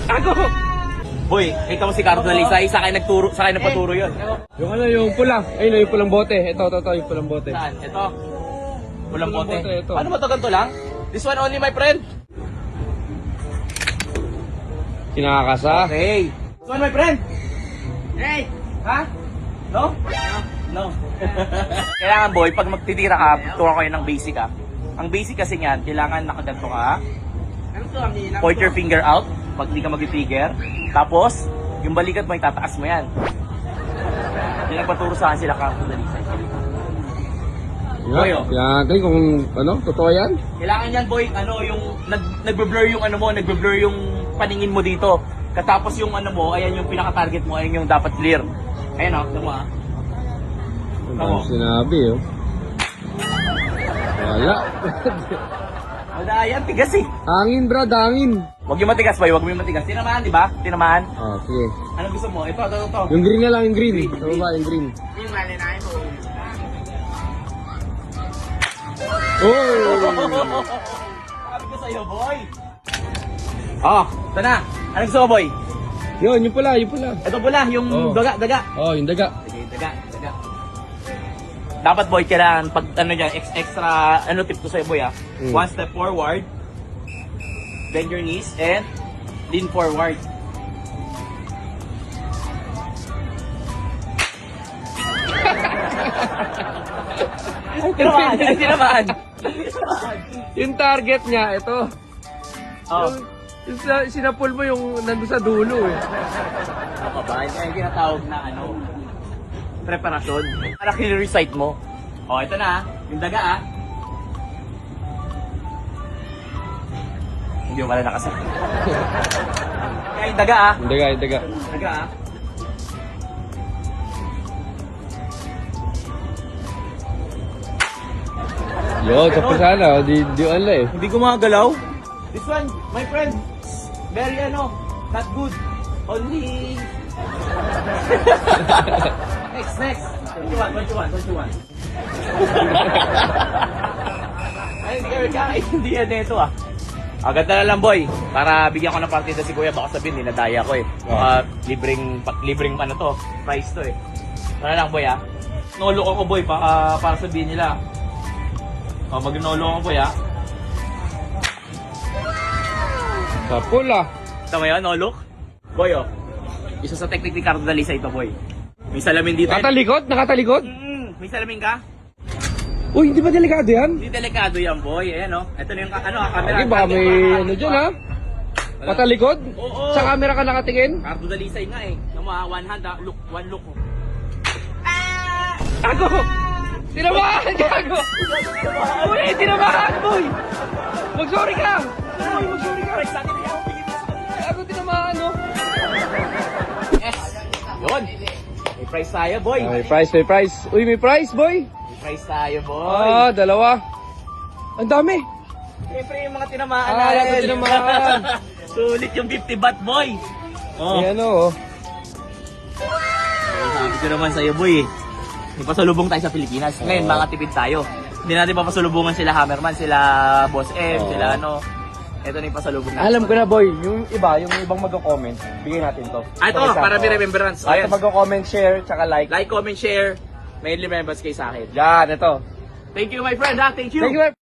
Ako! Boy, kita mo si Cardo Dalisay, sa akin nagpaturo yun. Yung ano, yung pula. Ayun, yung pulang bote. Ito, yung pulang bote. Saan? Ito. Pulang bote. Ito. Paano ba ito ganito lang? This one only, my friend. Kinakasa. Okay. This one, my friend. Hey! Ha? No? No. Kailangan, boy, pag magtitira ka, turuan ko yun ng basic, ha. Ang basic kasi niyan, kailangan nakaganto ka. Point your finger out pag di ka mag-trigger. Tapos, yung balikat mo, itataas mo yan. Yung nagpaturo sa akin sila Cardo Dalisay. Boy, oh. Yan, tayo kung ano, totoo yan? Kailangan yan, boy, ano, yung nagbe-blur yung ano mo, nagbe-blur yung paningin mo dito. Katapos yung ano mo, ayan yung pinaka-target mo, ayan yung dapat clear. Ayan, oh, tama. Ang dami sinabi, oh. Wala. Wala yan, tigas eh. Hangin, brad, hangin. Huwag yung matigas, boy, huwag mo yung matigas. Tinamaan, di ba? Tinamaan. Ah, sige. Anong gusto mo? Ito. Yung green na lang, yung green. Sa baba, yung green. Yung malinahin mo. Oh! Sabi ko sa'yo, boy. Oh, ito na. Anong gusto mo, boy? Yun, yung pula. Ito pula, yung Oh. daga. Oh, yung daga. Sige, daga. Dapat, boy, kailangan pag ano dyan, extra, ano tip ko sa'yo, boy, ah. Mm. One step forward, bend your knees, and lean forward. Tinamaan. Yung target niya, ito. Oh. Yung sinapul mo yung nandun sa dulo, eh. Ako ba? Yung tinatawag na ano, preparasyon. Para recite mo. Oh, ito na, yung daga, ah. Hindi mo pala nakasal. Kaya yung daga, ah. Yung daga. Daga, ah. Yo, tapos sana. Di ano eh. Hindi gumagalaw. This one, my friend, very ano, not good. Only... next. 21. Ay, hindi yan nito, ah. Agad na lang, boy. Para bigyan ko ng partida si Kuya, baka sabihin, dinadaya ko eh. Libreng ano to, price to eh. Para lang, boy, ah. Nolo ko, boy, para sabihin nila. Oh, mag-nolo ko, boy, ah. Sa pula. Tama yun, nolo? Boy, oh. Isa sa technique ni Cardo Dalisay ito, boy. May salamin dito. Nakatalikod? May salamin ka? Uy, hindi ba delikado yan? Hindi delikado yan, boy. Ayan, oh. Ito na yung camera. Okay, baka may ano dyan, ha? Patalikod? Oo. Sa camera ka nakatingin? Cardo Dalisay nga eh. Tama, one hand, one look. Ako! Tinamaan! Gago! Uy, tinamaan, boy! Mag-sorry ka! Boy, mag-sorry ka! Sa akin, ayaw, Gago, tinamaan, no? Yes! Yun! May prize tayo, boy! May prize. Uy, may prize, boy! May prize tayo, boy! Ah, dalawa. Ang dami! Siyempre yung mga tinamaan Ah, natin. ito tinamaan. Sulit yung 50 baht, boy! Oh. Ayan, oh. Sabi ko naman sa'yo, boy. May pasalubong tayo sa Pilipinas. Ngayon, mga tipid tayo. Hindi natin papasalubungan sila Hammerman, sila Boss M, sila ano. Ito na yung pasalubong natin. Alam ko na, boy. Yung ibang mag-comment, bigay natin to. Ito, para may remembrance. At mag-comment, share, tsaka like. Like, comment, share. May remembrance kayo sa akin. Yan, ito. Thank you, my friend, ha? Thank you. Thank you,